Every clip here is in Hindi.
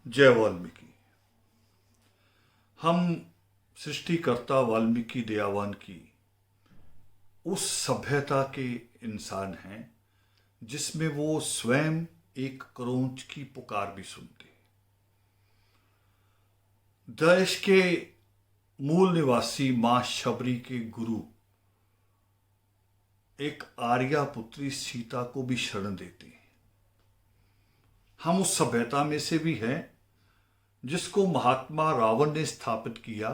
जय वाल्मीकि। हम सृष्टिकर्ता वाल्मीकि दयावान की उस सभ्यता के इंसान हैं जिसमें वो स्वयं एक क्रोंच की पुकार भी सुनते। देश के मूल निवासी मां शबरी के गुरु एक आर्या पुत्री सीता को भी शरण देते हैं। हम उस सभ्यता में से भी हैं जिसको महात्मा रावण ने स्थापित किया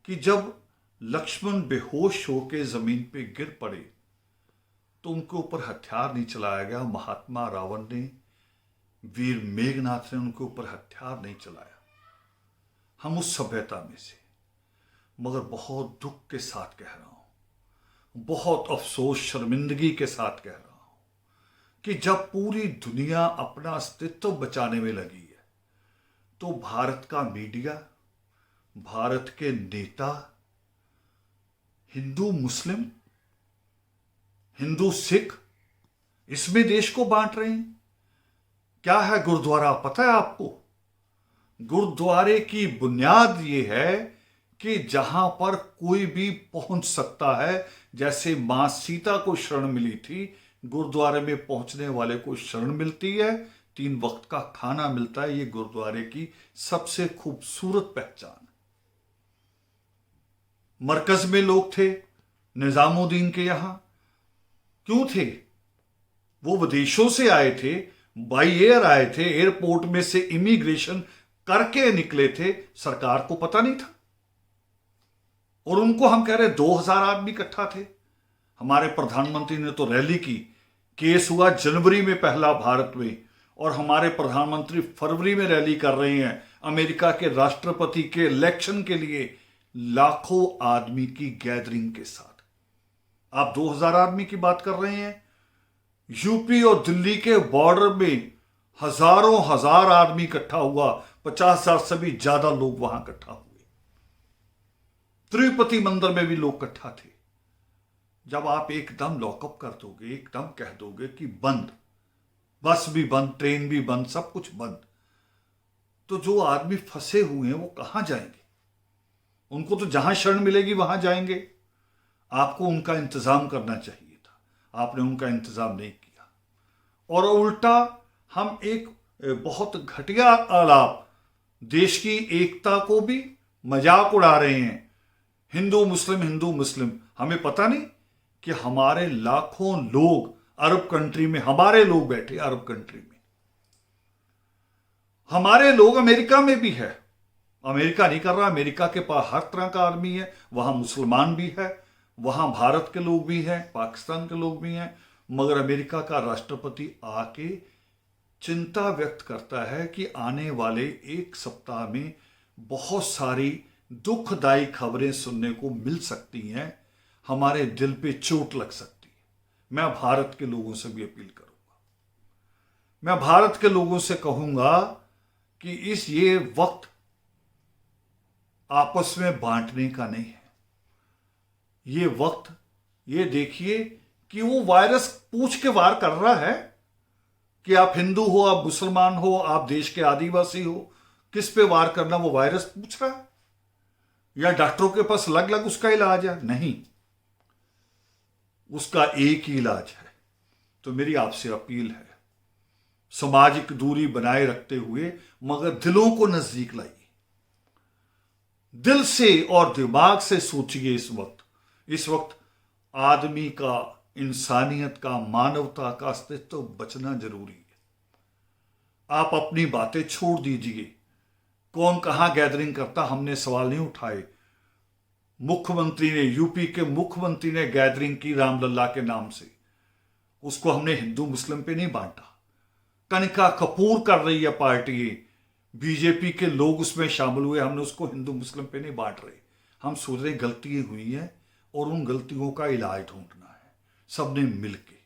कि जब लक्ष्मण बेहोश होकर जमीन पे गिर पड़े तो उनके ऊपर हथियार नहीं चलाया गया। महात्मा रावण ने, वीर मेघनाथ ने उनके ऊपर हथियार नहीं चलाया। हम उस सभ्यता में से, मगर बहुत दुख के साथ कह रहा हूं, बहुत अफसोस शर्मिंदगी के साथ कह रहा हूं कि जब पूरी दुनिया अपना अस्तित्व बचाने में लगी है तो भारत का मीडिया, भारत के नेता हिंदू मुस्लिम, हिंदू सिख इसमें देश को बांट रहे हैं। क्या है गुरुद्वारा पता है आपको? गुरुद्वारे की बुनियाद यह है कि जहां पर कोई भी पहुंच सकता है। जैसे मां सीता को शरण मिली थी, गुरुद्वारे में पहुंचने वाले को शरण मिलती है, 3 वक्त का खाना मिलता है। ये गुरुद्वारे की सबसे खूबसूरत पहचान। मरकज में लोग थे निजामुद्दीन के यहां, क्यों थे? वो विदेशों से आए थे, बाई एयर आए थे, एयरपोर्ट में से इमिग्रेशन करके निकले थे, सरकार को पता नहीं था। और उनको हम कह रहे 2000 आदमी इकट्ठा थे। हमारे प्रधानमंत्री ने तो रैली की, केस हुआ जनवरी में पहला भारत में, और हमारे प्रधानमंत्री फरवरी में रैली कर रहे हैं अमेरिका के राष्ट्रपति के इलेक्शन के लिए लाखों आदमी की गैदरिंग के साथ। आप 2000 आदमी की बात कर रहे हैं। यूपी और दिल्ली के बॉर्डर में हजारों हजार आदमी इकट्ठा हुआ, 50,000 से भी ज्यादा लोग वहां इकट्ठा हुए। तिरुपति मंदिर में भी लोग इकट्ठा थे। जब आप एकदम लॉकअप कर दोगे, एकदम कह दोगे कि बंद, बस भी बंद, ट्रेन भी बंद, सब कुछ बंद, तो जो आदमी फंसे हुए हैं वो कहां जाएंगे? उनको तो जहां शरण मिलेगी वहां जाएंगे। आपको उनका इंतजाम करना चाहिए था, आपने उनका इंतजाम नहीं किया। और उल्टा हम एक बहुत घटिया आलाप, देश की एकता को भी मजाक उड़ा रहे हैं। हिंदू मुस्लिम, हिंदू मुस्लिम, हमें पता नहीं कि हमारे लाखों लोग अरब कंट्री में, हमारे लोग बैठे अरब कंट्री में, हमारे लोग अमेरिका में भी है। अमेरिका नहीं कर रहा, अमेरिका के पास हर तरह का आदमी है, वहां मुसलमान भी है, वहां भारत के लोग भी हैं, पाकिस्तान के लोग भी हैं। मगर अमेरिका का राष्ट्रपति आके चिंता व्यक्त करता है कि आने वाले 1 सप्ताह में बहुत सारी दुखदायी खबरें सुनने को मिल सकती हैं, हमारे दिल पे चोट लग सकती है। मैं भारत के लोगों से भी अपील करूंगा, मैं भारत के लोगों से कहूंगा कि ये वक्त आपस में बांटने का नहीं है। ये वक्त, ये देखिए कि वो वायरस पूछ के वार कर रहा है कि आप हिंदू हो, आप मुसलमान हो, आप देश के आदिवासी हो, किस पे वार करना वो वायरस पूछ रहा है? या डॉक्टरों के पास लग लग उसका इलाज है? नहीं, उसका एक ही इलाज है। तो मेरी आपसे अपील है, सामाजिक दूरी बनाए रखते हुए मगर दिलों को नजदीक लाइए। दिल से और दिमाग से सोचिए। इस वक्त आदमी का, इंसानियत का, मानवता का अस्तित्व बचना जरूरी है। आप अपनी बातें छोड़ दीजिए। कौन कहां गैदरिंग करता, हमने सवाल नहीं उठाए। मुख्यमंत्री ने, यूपी के मुख्यमंत्री ने गैदरिंग की रामलला के नाम से, उसको हमने हिंदू मुस्लिम पे नहीं बांटा। कनिका कपूर कर रही है पार्टी, बीजेपी के लोग उसमें शामिल हुए, हमने उसको हिंदू मुस्लिम पे नहीं बांट रहे। हम सोच रहे गलतियां हुई हैं और उन गलतियों का इलाज ढूंढना है सबने मिलके।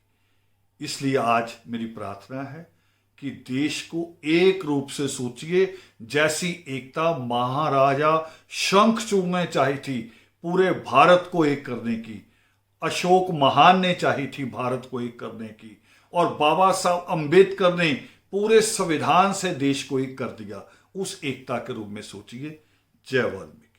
इसलिए आज मेरी प्रार्थना है कि देश को एक रूप से सोचिए। जैसी एकता महाराजा शंखचूड़ ने चाही थी पूरे भारत को एक करने की, अशोक महान ने चाही थी भारत को एक करने की, और बाबा साहब अंबेडकर ने पूरे संविधान से देश को एक कर दिया, उस एकता के रूप में सोचिए। जय वाल्मीकि।